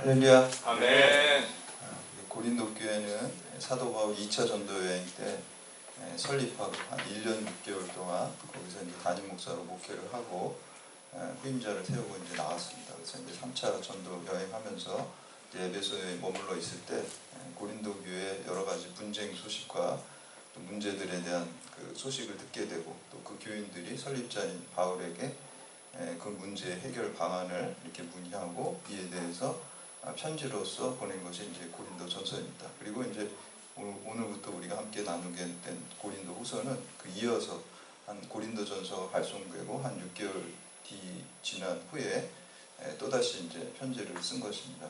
할렐루야. 아멘. 고린도 교회는 사도 바울 2차 전도 여행 때 설립하고 한 1년 6개월 동안 거기서 이제 담임 목사로 목회를 하고 후임자를 세우고 이제 나왔습니다. 그래서 이제 3차 전도 여행하면서 이제 에베소에 머물러 있을 때 고린도 교회의 여러 가지 분쟁 소식과 또 문제들에 대한 그 소식을 듣게 되고 또 그 교인들이 설립자인 바울에게 그 문제 해결 방안을 이렇게 문의하고 이에 대해서 편지로서 보낸 것이 이제 고린도 전서입니다. 그리고 이제 오늘부터 우리가 함께 나누게 된 고린도 후서는 그 이어서 한 고린도 전서가 발송되고 한 6개월 지난 후에 또다시 이제 편지를 쓴 것입니다.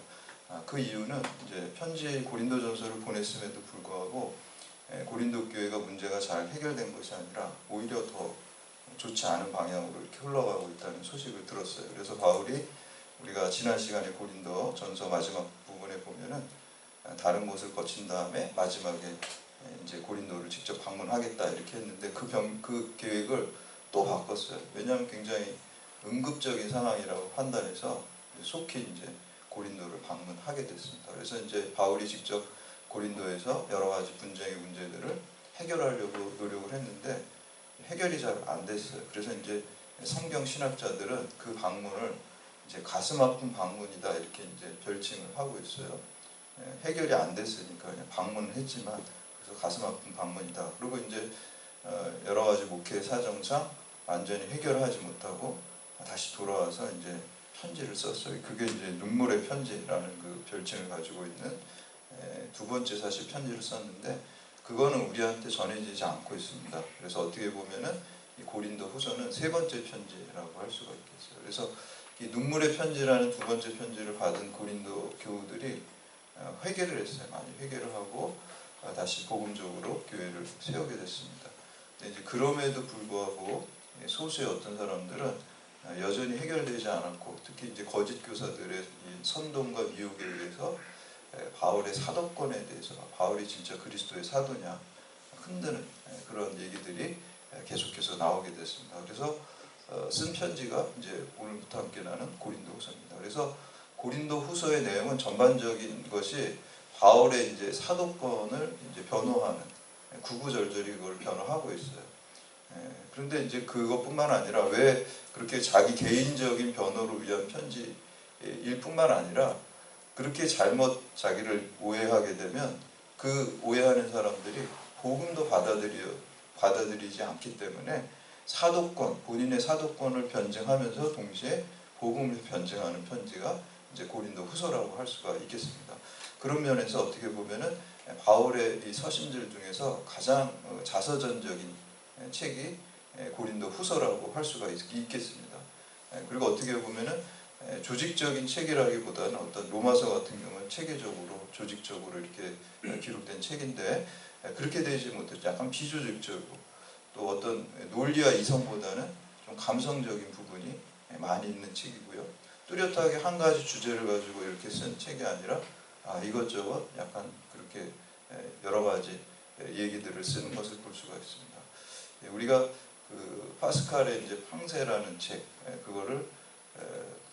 그 이유는 이제 편지 고린도 전서를 보냈음에도 불구하고 고린도 교회가 문제가 잘 해결된 것이 아니라 오히려 더 좋지 않은 방향으로 이렇게 흘러가고 있다는 소식을 들었어요. 그래서 바울이 우리가 지난 시간에 고린도 전서 마지막 부분에 보면은 다른 곳을 거친 다음에 마지막에 이제 고린도를 직접 방문하겠다 이렇게 했는데 그 계획을 또 바꿨어요. 왜냐하면 굉장히 응급적인 상황이라고 판단해서 속히 이제 고린도를 방문하게 됐습니다. 그래서 이제 바울이 직접 고린도에서 여러 가지 분쟁의 문제들을 해결하려고 노력을 했는데 해결이 잘 안 됐어요. 그래서 이제 성경 신학자들은 그 방문을 이제 가슴 아픈 방문이다 이렇게 이제 별칭을 하고 있어요. 해결이 안 됐으니까 그냥 방문을 했지만 그래서 가슴 아픈 방문이다. 그리고 이제 여러 가지 목회 사정상 완전히 해결하지 못하고 다시 돌아와서 이제 편지를 썼어요. 그게 이제 눈물의 편지라는 그 별칭을 가지고 있는 두 번째 사실 편지를 썼는데 그거는 우리한테 전해지지 않고 있습니다. 그래서 어떻게 보면은 이 고린도 후서는 세 번째 편지라고 할 수가 있겠어요. 그래서 이 눈물의 편지라는 두 번째 편지를 받은 고린도 교우들이 회개를 했어요. 많이 회개를 하고 다시 복음적으로 교회를 세우게 됐습니다. 근데 이제 그럼에도 불구하고 소수의 어떤 사람들은 여전히 해결되지 않았고 특히 이제 거짓 교사들의 선동과 미혹에 의해서 바울의 사도권에 대해서 바울이 진짜 그리스도의 사도냐 흔드는 그런 얘기들이 계속해서 나오게 됐습니다. 그래서 쓴 편지가 이제 오늘부터 함께 나눈 고린도 후서입니다. 그래서 고린도 후서의 내용은 전반적인 것이 바울의 이제 사도권을 이제 변호하는 구구절절히 그걸 변호하고 있어요. 그런데 이제 그것뿐만 아니라 왜 그렇게 자기 개인적인 변호를 위한 편지일 뿐만 아니라 그렇게 잘못 자기를 오해하게 되면 그 오해하는 사람들이 복음도 받아들이지 않기 때문에 사도권, 본인의 사도권을 변증하면서 동시에 복음을 변증하는 편지가 이제 고린도 후서라고 할 수가 있겠습니다. 그런 면에서 어떻게 보면은 바울의 이 서신들 중에서 가장 자서전적인 책이 고린도 후서라고 할 수가 있겠습니다. 그리고 어떻게 보면은 조직적인 책이라기보다는 어떤 로마서 같은 경우는 체계적으로 조직적으로 이렇게 기록된 책인데 그렇게 되지 못했죠. 약간 비조직적이고 또 어떤 논리와 이성보다는 좀 감성적인 부분이 많이 있는 책이고요. 뚜렷하게 한 가지 주제를 가지고 이렇게 쓴 책이 아니라 이것저것 약간 그렇게 여러 가지 얘기들을 쓰는 것을 볼 수가 있습니다. 우리가 그 파스칼의 이제 팡세라는 책 그거를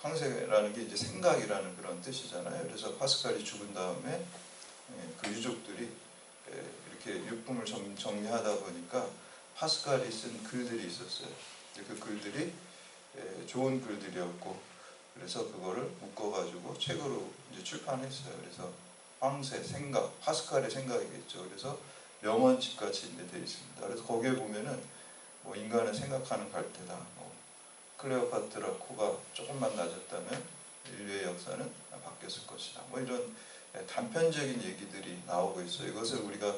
팡세라는 게 이제 생각이라는 그런 뜻이잖아요. 그래서 파스칼이 죽은 다음에 그 유족들이 이렇게 육품을 정리하다 보니까 파스칼이 쓴 글들이 있었어요. 그 글들이 좋은 글들이었고 그래서 그거를 묶어가지고 책으로 이제 출판했어요. 그래서 팡세 생각, 파스칼의 생각이겠죠. 그래서 명언집 같이 되어 있습니다. 그래서 거기에 보면은 뭐 인간은 생각하는 갈대다. 클레오파트라 코가 조금만 낮았다면 인류의 역사는 바뀌었을 것이다. 뭐 이런 단편적인 얘기들이 나오고 있어요. 이것을 우리가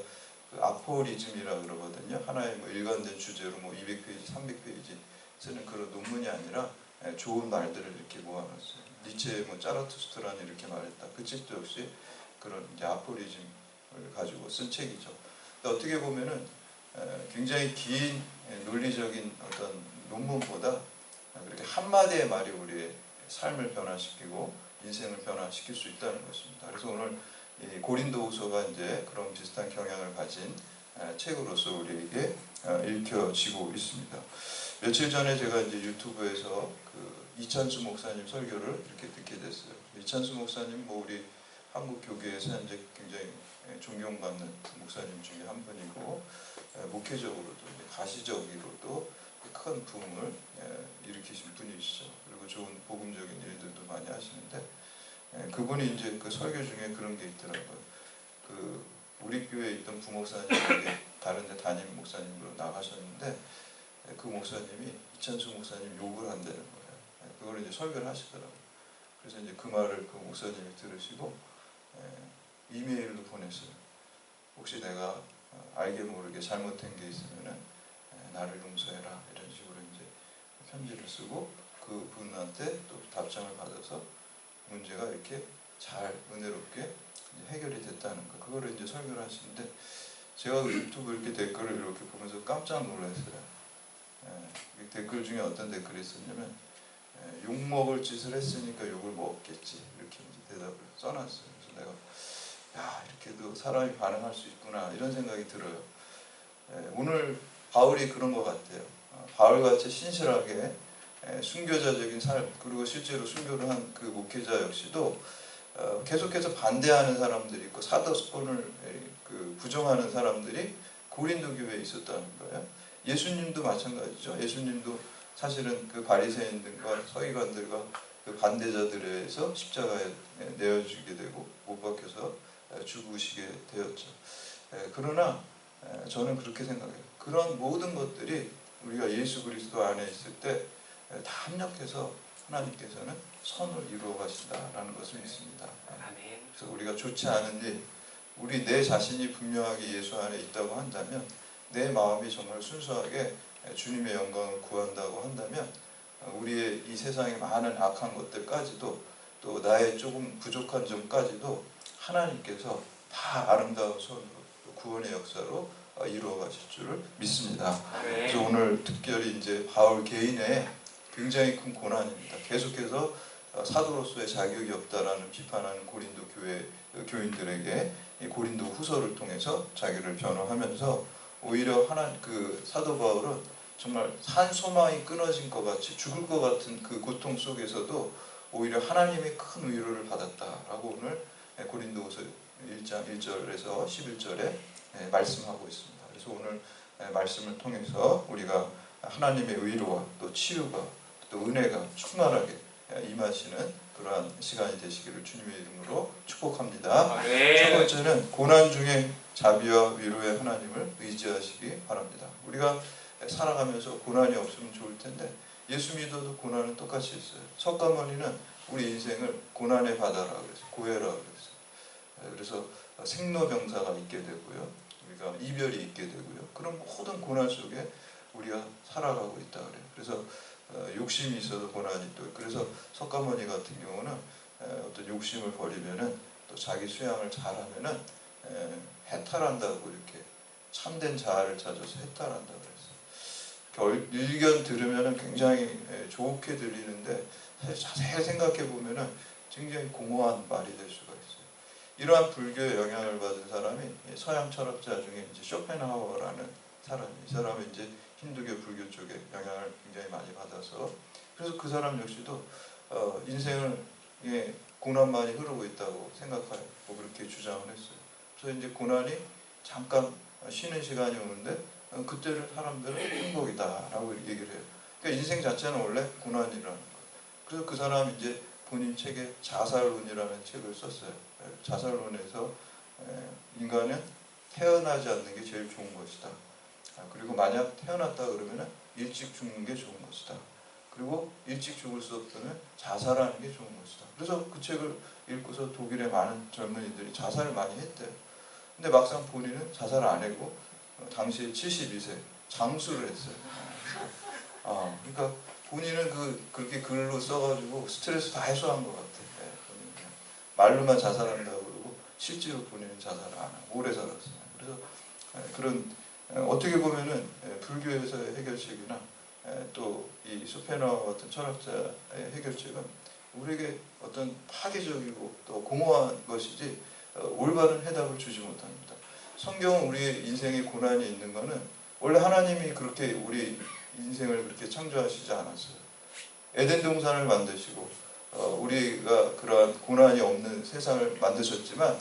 그 아포리즘이라 그러거든요. 하나의 뭐 일관된 주제로 뭐 200페이지, 300페이지 쓰는 그런 논문이 아니라 좋은 말들을 이렇게 모아놨어요. 니체의 뭐 짜라투스트라는 이렇게 말했다. 그 책도 역시 그런 이제 아포리즘을 가지고 쓴 책이죠. 근데 어떻게 보면은 굉장히 긴 논리적인 어떤 논문보다 그렇게 한마디의 말이 우리의 삶을 변화시키고 인생을 변화시킬 수 있다는 것입니다. 그래서 오늘 이 고린도후서가 이제 그런 비슷한 경향을 가진 책으로서 우리에게 읽혀지고 있습니다. 며칠 전에 제가 이제 유튜브에서 그 이찬수 목사님 설교를 이렇게 듣게 됐어요. 이찬수 목사님 뭐 우리 한국 교계에서 현재 굉장히 존경받는 목사님 중에 한 분이고 목회적으로도 가시적으로도 큰 부흥을 일으키신 분이시죠. 그리고 좋은 복음적인 일들도 많이 하시는데 그분이 이제 그 설교 중에 그런 게 있더라고요. 그 우리 교회에 있던 부목사님이 다른 데 담임 목사님으로 나가셨는데 그 목사님이 이찬수 목사님 욕을 한다는 거예요. 그걸 이제 설교를 하시더라고요. 그래서 이제 그 말을 그 목사님이 들으시고 이메일로 보냈어요. 혹시 내가 알게 모르게 잘못된 게 있으면은 나를 용서해라 이런 식으로 이제 편지를 쓰고 그 분한테 또 답장을 받아서 문제가 이렇게 잘 은혜롭게 해결이 됐다는 거. 그거를 이제 설교를 하시는데 제가 유튜브 이렇게 댓글을 이렇게 보면서 깜짝 놀랐어요. 댓글 중에 어떤 댓글이 있었냐면 욕 먹을 짓을 했으니까 욕을 먹겠지 이렇게 이제 대답을 써놨어요. 그래서 내가 야 이렇게도 사람이 반응할 수 있구나 이런 생각이 들어요. 오늘 바울이 그런 것 같아요. 바울같이 신실하게 순교자적인 삶 그리고 실제로 순교를 한 그 목회자 역시도 계속해서 반대하는 사람들이 있고 사도권을 그 부정하는 사람들이 고린도 교회에 있었다는 거예요. 예수님도 마찬가지죠. 예수님도 사실은 그 바리새인들과 서기관들과 그 반대자들에 의해서 십자가에 내어주게 되고 못 박혀서 죽으시게 되었죠. 그러나 저는 그렇게 생각해요. 그런 모든 것들이 우리가 예수 그리스도 안에 있을 때 다 합력해서 하나님께서는 선을 이루어 가신다라는 것을 믿습니다. 그래서 우리가 좋지 않은 일, 우리 내 자신이 분명하게 예수 안에 있다고 한다면 내 마음이 정말 순수하게 주님의 영광을 구한다고 한다면 우리의 이 세상의 많은 악한 것들까지도 또 나의 조금 부족한 점까지도 하나님께서 다 아름다운 손으로 구원의 역사로 이루어 가실 줄을 믿습니다. 그래서 오늘 특별히 이제 바울 개인의 굉장히 큰 고난입니다. 계속해서 사도로서의 자격이 없다라는 비판하는 고린도 교회 교인들에게 이 고린도 후서를 통해서 자기를 변호하면서 오히려 그 사도 바울은 정말 산 소망이 끊어진 것 같이 죽을 것 같은 그 고통 속에서도 오히려 하나님의 큰 위로를 받았다라고 오늘 고린도후서 1장 1절에서 11절에 말씀하고 있습니다. 그래서 오늘 말씀을 통해서 우리가 하나님의 위로와 또 치유가 또 은혜가 충만하게 임하시는 그러한 시간이 되시기를 주님의 이름으로 축복합니다. 첫 번째는 고난 중에 자비와 위로의 하나님을 의지하시기 바랍니다. 우리가 살아가면서 고난이 없으면 좋을 텐데 예수 믿어도 고난은 똑같이 있어요. 석가모니는 우리 인생을 고난의 바다라 그래서 고해라 그래서 생로병사가 있게 되고요. 우리가 이별이 있게 되고요. 그런 모든 고난 속에 우리가 살아가고 있다 그래요. 그래서 욕심이 있어서 고난이 또 그래서 석가모니 같은 경우는 어떤 욕심을 버리면은 또 자기 수양을 잘하면은 해탈한다고 이렇게 참된 자아를 찾아서 해탈한다 그랬어요. 일견 들으면은 굉장히 좋게 들리는데 자세히 생각해 보면은 굉장히 공허한 말이 될 수가 있어요. 이러한 불교의 영향을 받은 사람이 서양 철학자 중에 이제 쇼펜하우어라는 사람이 이 사람은 이제 힌두교 불교 쪽에 영향을 굉장히 많이 받아서 그래서 그 사람 역시도 인생을 고난만이 흐르고 있다고 생각하고 그렇게 주장을 했어요. 그래서 이제 고난이 잠깐 쉬는 시간이 오는데 그때를 사람들은 행복이다라고 얘기를 해요. 그러니까 인생 자체는 원래 고난이라는 거예요. 그래서 그 사람이 이제 본인 책에 자살론이라는 책을 썼어요. 자살론에서 인간은 태어나지 않는 게 제일 좋은 것이다. 그리고 만약 태어났다 그러면 일찍 죽는 게 좋은 것이다. 그리고 일찍 죽을 수 없다면 자살하는 게 좋은 것이다. 그래서 그 책을 읽고서 독일의 많은 젊은이들이 자살을 많이 했대요. 근데 막상 본인은 자살을 안 했고 당시에 72세 장수를 했어요. 그러니까 본인은 그렇게 글로 써가지고 스트레스 다 해소한 것 같아요. 말로만 자살한다고 그러고 실제로 본인은 자살 안 하고 오래 살았어요. 그래서 그런 어떻게 보면은 불교에서의 해결책이나 또 이 쇼펜하우어 같은 철학자의 해결책은 우리에게 어떤 파괴적이고 또 공허한 것이지 올바른 해답을 주지 못합니다. 성경은 우리의 인생에 고난이 있는 것은 원래 하나님이 그렇게 우리 인생을 그렇게 창조하시지 않았어요. 에덴 동산을 만드시고 우리가 그러한 고난이 없는 세상을 만드셨지만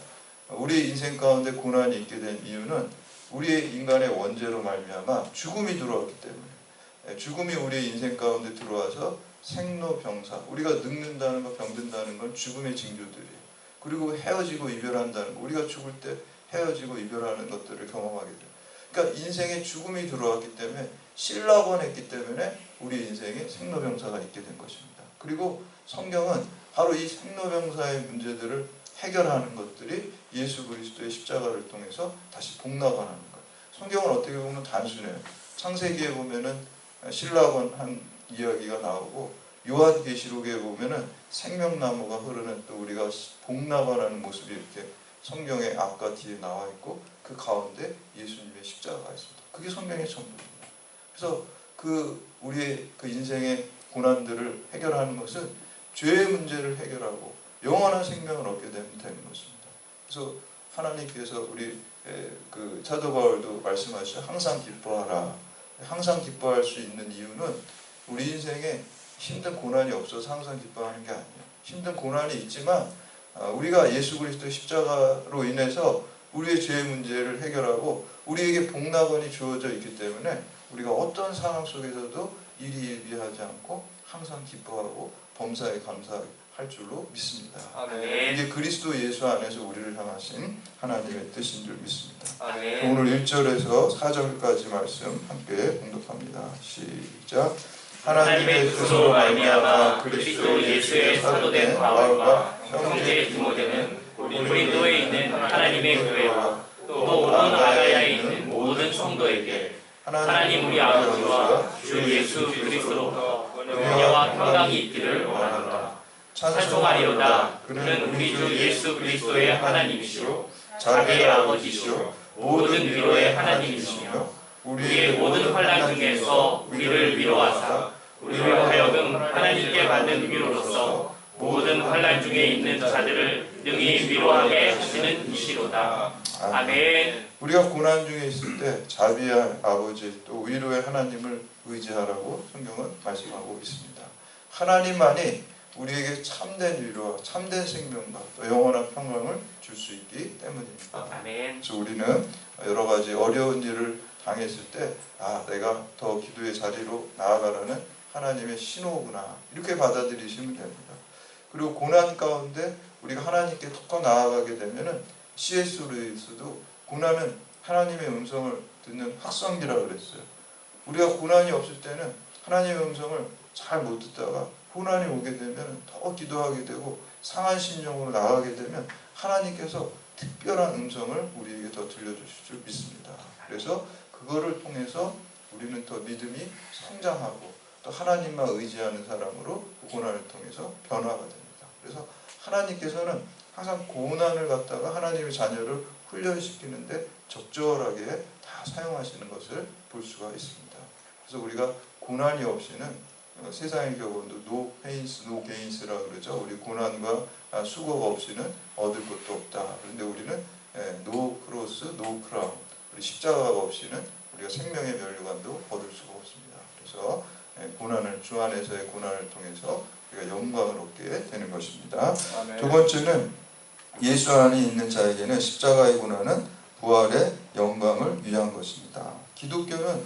우리 인생 가운데 고난이 있게 된 이유는 우리의 인간의 원죄로 말미암아 죽음이 들어왔기 때문에 죽음이 우리 인생 가운데 들어와서 생로병사 우리가 늙는다는 거 병든다는 건 죽음의 징조들이에요. 그리고 헤어지고 이별한다는 거 우리가 죽을 때 헤어지고 이별하는 것들을 경험하게 돼요. 그러니까 인생에 죽음이 들어왔기 때문에 신라곤 했기 때문에 우리 인생에 생로병사가 있게 된 것입니다. 그리고 성경은 바로 이 생로병사의 문제들을 해결하는 것들이 예수 그리스도의 십자가를 통해서 다시 복나가는 거예요. 성경은 어떻게 보면 단순해요. 창세기에 보면은 신라곤 한 이야기가 나오고 요한계시록에 보면은 생명나무가 흐르는 또 우리가 복나가는 모습이 이렇게 성경의 앞과 뒤에 나와 있고 그 가운데 예수님의 십자가가 있습니다. 그게 성경의 전부입니다. 그래서 우리의 인생의 고난들을 해결하는 것은 죄의 문제를 해결하고 영원한 생명을 얻게 되는 것입니다. 그래서 하나님께서 우리 사도 바울도 말씀하시죠. 항상 기뻐하라. 항상 기뻐할 수 있는 이유는 우리 인생에 힘든 고난이 없어서 항상 기뻐하는 게 아니에요. 힘든 고난이 있지만 우리가 예수 그리스도의 십자가로 인해서 우리의 죄의 문제를 해결하고 우리에게 복락원이 주어져 있기 때문에 우리가 어떤 상황 속에서도 일희일비하지 않고 항상 기뻐하고 범사에 감사할 줄로 믿습니다. 아멘. 이게 그리스도 예수 안에서 우리를 향하신 하나님의 뜻인 줄 믿습니다. 아멘. 오늘 1절에서 4절까지 말씀 함께 공독합니다. 시작. 하나님의 뜻으로 말미암아 그리스도 예수의 사도된 바울과 형제 디모데는 고린도에 있는 하나님의 교회와 또 온 아가야에 있는 모든 성도에게 하나님 우리 아버지와 주 예수 그리스도로부터 은혜와 평강이 있기를 원하노라. 찬송하리로다. 그는 우리 주 예수 그리스도의 하나님이시요 자비의 아버지시요 모든 위로의 하나님이시며 우리의 모든 환난 중에서 우리를 위로하사 우리로 하여금 하나님께 받는 위로로서 모든 환난 중에 있는 자들을 능히 위로하게 하시는 이시로다. 아멘. 우리가 고난 중에 있을 때 자비의 아버지 또 위로의 하나님을 의지하라고 성경은 말씀하고 있습니다. 하나님만이 우리에게 참된 위로와 참된 생명과 또 영원한 평강을 줄 수 있기 때문입니다. 아멘. 그래서 우리는 여러 가지 어려운 일을 당했을 때 내가 더 기도의 자리로 나아가라는 하나님의 신호구나 이렇게 받아들이시면 됩니다. 그리고 고난 가운데 우리가 하나님께 더 나아가게 되면은 C.S. 루이스도 고난은 하나님의 음성을 듣는 확성기라고 그랬어요. 우리가 고난이 없을 때는 하나님의 음성을 잘 못 듣다가 고난이 오게 되면 더 기도하게 되고 상한 심령으로 나아가게 되면 하나님께서 특별한 음성을 우리에게 더 들려주실 줄 믿습니다. 그래서 그거를 통해서 우리는 더 믿음이 성장하고 또 하나님만 의지하는 사람으로 고난을 통해서 변화가 됩니다. 그래서 하나님께서는 항상 고난을 갖다가 하나님의 자녀를 훈련시키는데 적절하게 다 사용하시는 것을 볼 수가 있습니다. 그래서 우리가 고난이 없이는 세상의 경우도 no pains, no gains라고 그러죠. 우리 고난과 수고가 없이는 얻을 것도 없다. 그런데 우리는 no cross, no crown. 우리 십자가가 없이는 우리가 생명의 면류관도 얻을 수가 없습니다. 그래서 고난을 주 안에서의 고난을 통해서 우리가 영광을 얻게 되는 것입니다. 아멘. 두 번째는 예수 안에 있는 자에게는 십자가의 고난은 부활의 영광을 위한 것입니다. 기독교는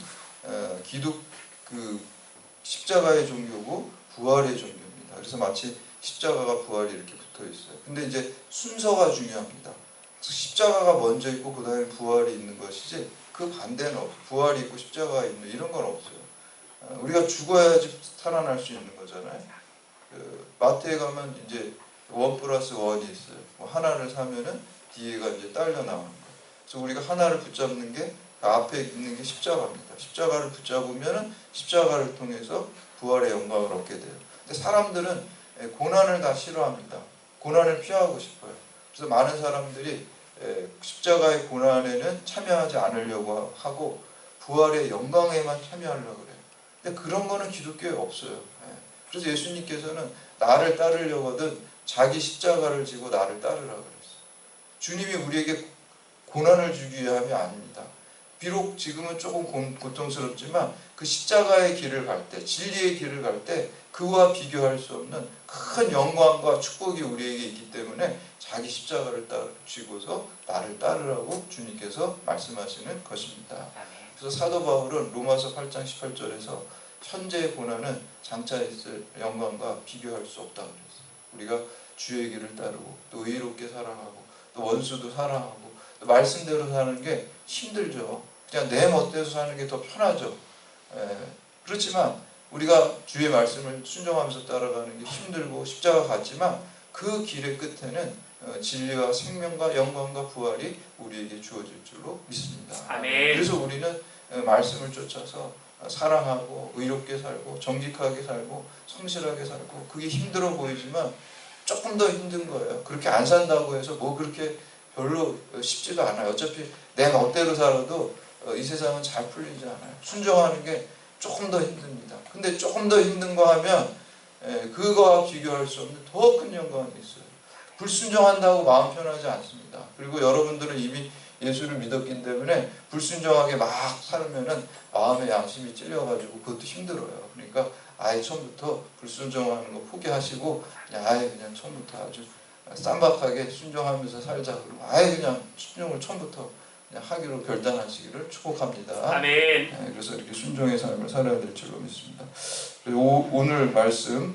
십자가의 종교고 부활의 종교입니다. 그래서 마치 십자가가 부활이 이렇게 붙어 있어요. 근데 이제 순서가 중요합니다. 십자가가 먼저 있고 그 다음에 부활이 있는 것이지 그 반대는 없어요. 부활이 있고 십자가가 있는 이런 건 없어요. 우리가 죽어야지 살아날 수 있는 거잖아요. 마트에 가면 이제 1+1이 있어요. 하나를 사면은 뒤에가 이제 딸려 나오는 거예요. 그래서 우리가 하나를 붙잡는 게 앞에 있는 게 십자가입니다. 십자가를 붙잡으면은 십자가를 통해서 부활의 영광을 얻게 돼요. 근데 사람들은 고난을 다 싫어합니다. 고난을 피하고 싶어요. 그래서 많은 사람들이 십자가의 고난에는 참여하지 않으려고 하고 부활의 영광에만 참여하려고 그래요. 근데 그런 거는 기독교에 없어요. 그래서 예수님께서는 나를 따르려거든 자기 십자가를 지고 나를 따르라고 그랬어요. 주님이 우리에게 고난을 주기 위함이 아닙니다. 비록 지금은 조금 고통스럽지만 그 십자가의 길을 갈 때, 진리의 길을 갈 때 그와 비교할 수 없는 큰 영광과 축복이 우리에게 있기 때문에 자기 십자가를 쥐고서 나를 따르라고 주님께서 말씀하시는 것입니다. 아멘. 그래서 사도 바울은 로마서 8장 18절에서 현재의 고난은 장차 있을 영광과 비교할 수 없다고 그랬어요. 우리가 주의 길을 따르고 또 의롭게 살아가고 또 원수도 사랑하고 또 말씀대로 사는 게 힘들죠. 그냥 내 멋대로 사는 게 더 편하죠. 그렇지만 우리가 주의 말씀을 순종하면서 따라가는 게 힘들고 십자가 같지만 그 길의 끝에는 진리와 생명과 영광과 부활이 우리에게 주어질 줄로 믿습니다. 아멘. 그래서 우리는 말씀을 쫓아서 사랑하고 의롭게 살고 정직하게 살고 성실하게 살고 그게 힘들어 보이지만 조금 더 힘든 거예요. 그렇게 안 산다고 해서 뭐 그렇게 별로 쉽지도 않아요. 어차피 내 멋대로 살아도 이 세상은 잘 풀리지 않아요. 순종하는 게 조금 더 힘듭니다. 근데 조금 더 힘든 거 하면 그거와 비교할 수 없는 더 큰 영광이 있어요. 불순종한다고 마음 편하지 않습니다. 그리고 여러분들은 이미 예수를 믿었기 때문에 불순종하게 막 살면은 마음의 양심이 찔려가지고 그것도 힘들어요. 그러니까 아예 처음부터 불순종하는 거 포기하시고 그냥 처음부터 아주 쌈박하게 순종하면서 살자. 그러면 아예 그냥 순종을 처음부터 그냥 하기로 결단하시기를 축복합니다. 아멘. 그래서 이렇게 순종의 삶을 살아야 될 줄로 믿습니다. 오늘 말씀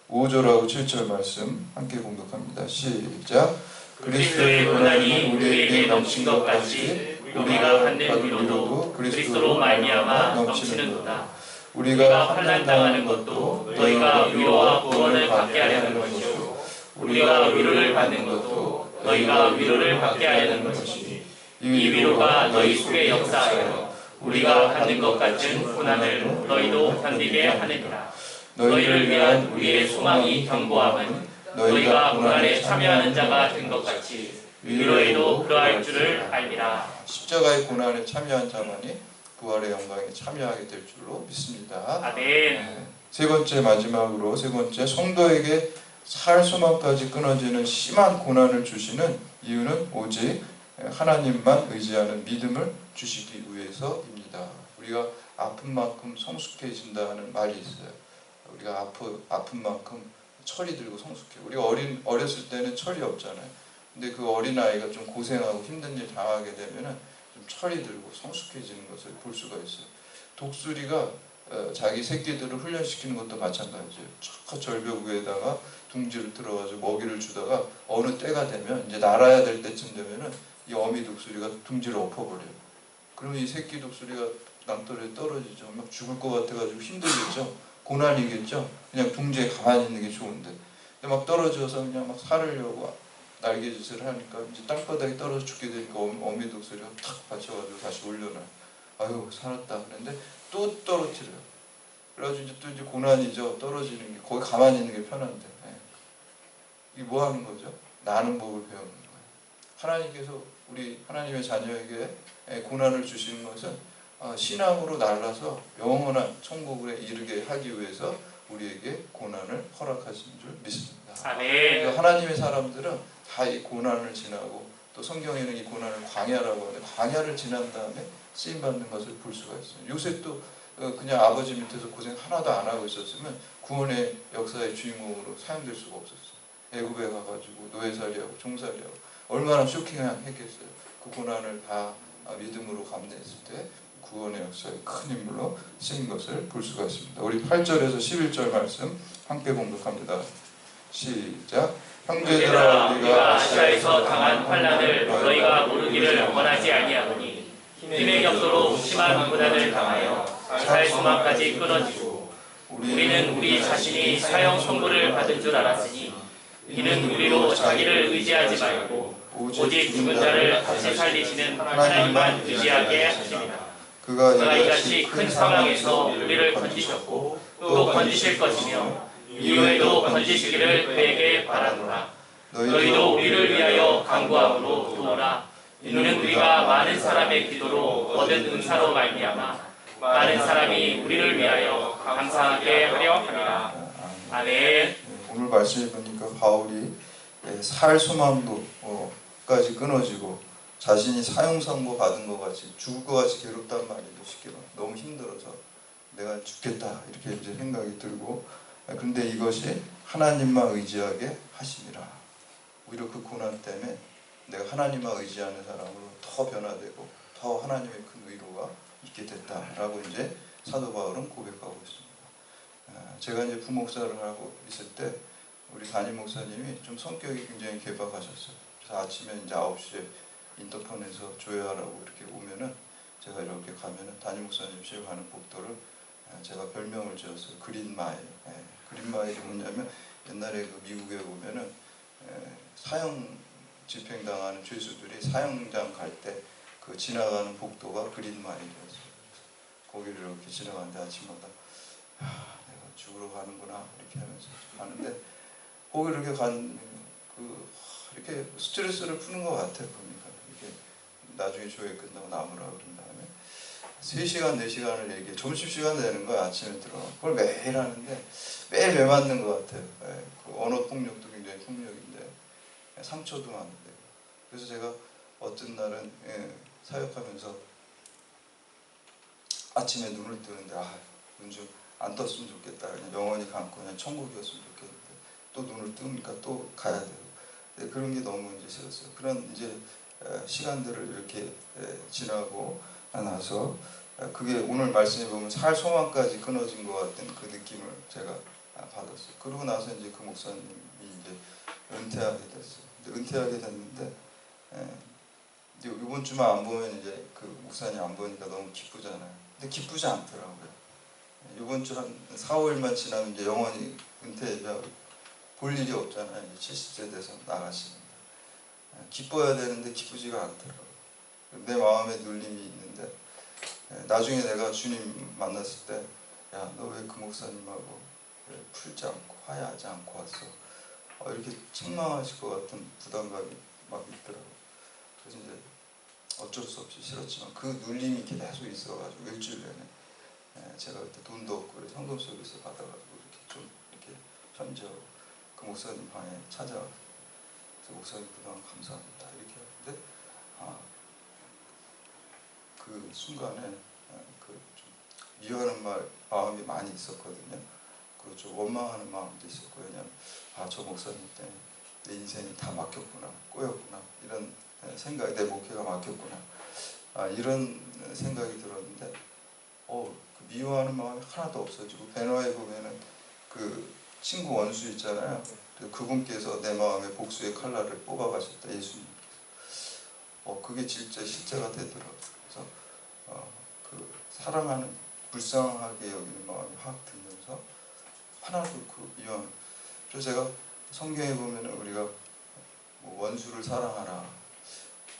5절하고 7절 말씀 함께 공독합니다. 시작. 그리스도의 고난이 우리에게 넘친 것 같이 우리가 받는 위로도 그리스도로 말미암아 넘치는도다. 우리가 환난당하는 것도 너희가 위로와 구원을 받게 하려는 것이요 우리가 위로를 받는 것도 너희가 위로를 받게 하려는 것이니 이 위로가 너희 속에 역사하여 우리가 받는 것 같은 고난을 너희도 견디게 하느니라. 너희를 위한 우리의 소망이 견고함은 너희가 고난에 참여하는 자가 된 것 같이 위로에도 그러할 줄을 알리라. 십자가의 고난에 참여한 자만이 부활의 영광에 참여하게 될 줄로 믿습니다. 아멘. 세 번째 마지막으로 세 번째 성도에게 살 소망까지 끊어지는 심한 고난을 주시는 이유는 오직 하나님만 의지하는 믿음을 주시기 위해서입니다. 우리가 아픈 만큼 성숙해진다는 말이 있어요. 우리가 아픈 만큼 철이 들고 성숙해. 우리가 어렸을 때는 철이 없잖아요. 근데 그 어린아이가 좀 고생하고 힘든 일 당하게 되면은 좀 철이 들고 성숙해지는 것을 볼 수가 있어요. 독수리가 자기 새끼들을 훈련시키는 것도 마찬가지예요. 저 절벽 위에다가 둥지를 들어가지고 먹이를 주다가 어느 때가 되면 이제 날아야 될 때쯤 되면은 이 어미 독수리가 둥지를 엎어버려요. 그러면 이 새끼 독수리가 낭떠러지에 떨어지죠. 막 죽을 것 같아가지고 힘들겠죠. 고난이겠죠. 그냥 둥지에 가만히 있는 게 좋은데. 근데 막 떨어져서 그냥 막 살으려고 날개짓을 하니까 이제 땅바닥에 떨어져 죽게 되니까 어미 독수리가 탁 받쳐가지고 다시 올려놔요. 아유 살았다 그랬는데 또 떨어뜨려요. 그래가지고 이제 고난이죠. 떨어지는 게. 거기 가만히 있는 게 편한데. 이게 뭐 하는 거죠? 나는 법을 배우는 거예요. 하나님께서 우리 하나님의 자녀에게 고난을 주시는 것은 신앙으로 날라서 영원한 천국에 이르게 하기 위해서 우리에게 고난을 허락하신 줄 믿습니다. 아멘. 하나님의 사람들은 다 이 고난을 지나고 또 성경에는 이 고난을 광야라고 하는데 광야를 지난 다음에 쓰임받는 것을 볼 수가 있어요. 요셉도 그냥 아버지 밑에서 고생 하나도 안 하고 있었으면 구원의 역사의 주인공으로 사용될 수가 없었어요. 애굽에 가가지고 노예살이하고 종살이하고 얼마나 쇼킹했겠어요. 그 고난을 다 믿음으로 감내했을 때 구원의 역사에 큰 인물로 쓰인 것을 볼 수가 있습니다. 우리 8절에서 11절 말씀 함께 공독합니다. 시작. 형제들아 우리가 아시아에서 당한 환난을 너희가 모르기를 원하지 아니하노니 힘의 격소로 심한 고난을 당하여 살 소망까지 끊어지고 우리는 우리 자신이 사형 선고를 받은 줄 알았으니 이는 우리로 자기를 의지하지 말고 오직 죽은 자를 다시 살리시는 하나님만 의지하게 하십니다. 그가 이같이 큰 상황에서 우리를 건지셨고 또 건지실 것이며 이후에도 건지시기를 그에게 바라노라. 너희도 우리를 위하여 간구함으로 도우라. 이는 우리가 많은 사람의 기도로 얻은 은사로 말미암아 많은 사람이 우리를 위하여 감사하게 하려 함이라. 아멘. 오늘 말씀을 보니까 바울이 살 소망도까지 끊어지고 자신이 사형 선고 받은 것 같이 죽을 것 같이 괴롭단 말이죠. 쉽게 너무 힘들어서 내가 죽겠다 이렇게 이제 생각이 들고 그런데 이것이 하나님만 의지하게 하심이라. 오히려 그 고난 때문에 내가 하나님만 의지하는 사람으로 더 변화되고 더 하나님의 큰 위로가 있게 됐다라고 이제 사도 바울은 고백하고 있습니다. 제가 이제 부목사를 하고 있을 때 우리 담임 목사님이 좀 성격이 굉장히 개박하셨어요. 그래서 아침에 이제 9시에 인터폰에서 조회하라고 이렇게 오면은 제가 이렇게 가면은 담임 목사님실 가는 복도를 제가 별명을 지었어요. 그린마일. 그린마일이 뭐냐면 옛날에 그 미국에 보면은 사형 집행당하는 죄수들이 사형장 갈 때 그 지나가는 복도가 그린마일이었어요. 거기를 이렇게 지나가는데 아침마다 내가 죽으러 가는구나 이렇게 하면서 가는데 거기를 이렇게 이렇게 스트레스를 푸는 것 같아요. 그러니까 이렇게 나중에 조회 끝나고 나무라 그런 다음에 3시간, 4시간을 얘기해. 점심시간 되는 거야, 아침에 들어. 그걸 매일 하는데 매일 매 맞는 것 같아요. 그 언어 폭력도 굉장히 폭력인데 상처도 많은데. 그래서 제가 어떤 날은 사역하면서 아침에 눈을 뜨는데 눈 좀 안 떴으면 좋겠다. 그냥 영원히 감고 그냥 천국이었으면 좋겠는데 또 눈을 뜨니까 또 가야 되고. 그런 게 너무 이제 싫었어요. 그런 이제 시간들을 이렇게 지나고 나서 그게 오늘 말씀해 보면 살 소망까지 끊어진 것 같은 그 느낌을 제가 받았어요. 그러고 나서 이제 그 목사님이 이제 은퇴하게 됐어요. 은퇴하게 됐는데 이번 주만 안 보면 이제 그 목사님 안 보니까 너무 기쁘잖아요. 근데 기쁘지 않더라고요. 이번 주 한 4, 5일만 지나면 이제 영원히 은퇴하고 볼 일이 없잖아요. 이제 70세 돼서 나가시는데 기뻐야 되는데 기쁘지가 않더라고요. 내 마음에 눌림이 있는데 나중에 내가 주님 만났을 때 야, 너 왜 그 목사님하고 풀지 않고 화해하지 않고 왔어? 이렇게 책망하실 것 같은 부담감이 막 있더라고요. 그래서 이제 어쩔 수 없이 싫었지만 그 눌림이 계속 있어가지고 일주일 내내 제가 그때 돈도 없고 그래서 현금 서비스 받아가지고 이렇게 좀 이렇게 편지하고 그 목사님 방에 찾아가서 목사님 그동안 감사합니다 이렇게 하는데 그 순간에 그 좀 미워하는 마음이 많이 있었거든요. 그리고 좀 원망하는 마음도 있었고 왜냐하면 저 목사님 때문에 내 인생이 다 막혔구나 꼬였구나 이런 생각이 내 목회가 막혔구나 이런 생각이 들었는데 그 미워하는 마음이 하나도 없어지고 배너에 보면은 그 친구 원수 있잖아요. 그분께서 내 마음에 복수의 칼날을 뽑아가셨다 예수님. 그게 진짜 실제가 되더라고요. 그래서 그 사랑하는 불쌍하게 여기는 마음이 확 들면서 하나도 그 미워하는. 그래서 제가 성경에 보면은 우리가 뭐 원수를 사랑하라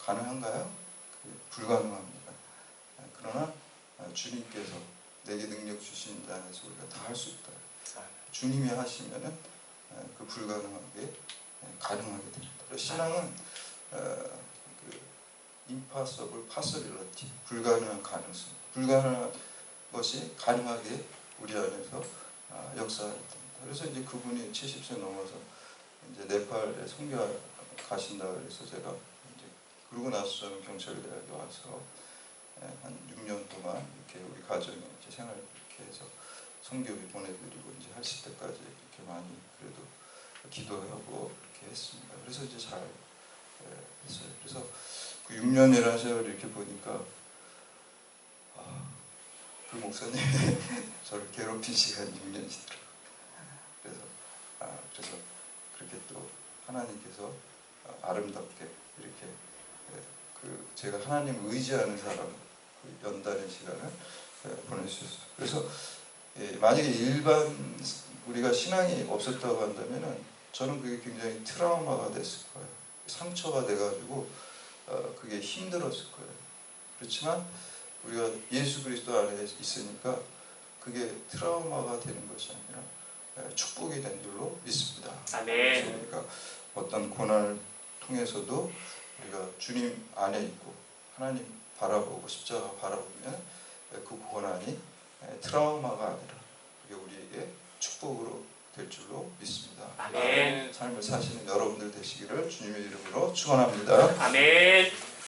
가능한가요? 불가능합니다. 그러나 주님께서 내게 능력 주신다 해서 우리가 다 할 수 있다. 주님이 하시면은 그 불가능한 게 가능하게 됩니다. 그래서 신앙은 impossible possibility, 불가능한 가능성, 불가능한 것이 가능하게 우리 안에서 역사하게 됩니다. 그래서 이제 그분이 70세 넘어서 이제 네팔에 선교 가신다 그래서 제가 이제 그러고 나서 저는 경찰대학에 와서 한 6년 동안 이렇게 우리 가정에 이제 생활 이렇게 해서 성교비 보내드리고 이제 하실 때까지 이렇게 많이 그래도 기도하고 이렇게 했습니다. 그래서 이제 잘 했어요. 그래서 그 6년이라는 세월을 이렇게 보니까 그 목사님이 저를 괴롭힌 시간이 6년이더라고요. 그래서 그렇게 또 하나님께서 아름답게 이렇게 그 제가 하나님을 의지하는 사람 그 연단의 시간을 보내주셨어요. 그래서 만약에 일반 우리가 신앙이 없었다고 한다면은 저는 그게 굉장히 트라우마가 됐을 거예요. 상처가 돼가지고 그게 힘들었을 거예요. 그렇지만 우리가 예수 그리스도 안에 있으니까 그게 트라우마가 되는 것이 아니라 축복이 된 줄로 믿습니다. 아멘. 우리가 어떤 고난을 통해서도 우리가 주님 안에 있고 하나님 바라보고 십자가 바라보면 그 고난이 트라우마가 아니라 그게 우리에게 축복으로 될 줄로 믿습니다. 아멘. 삶을 사시는 여러분들 되시기를 주님의 이름으로 축원합니다. 아멘.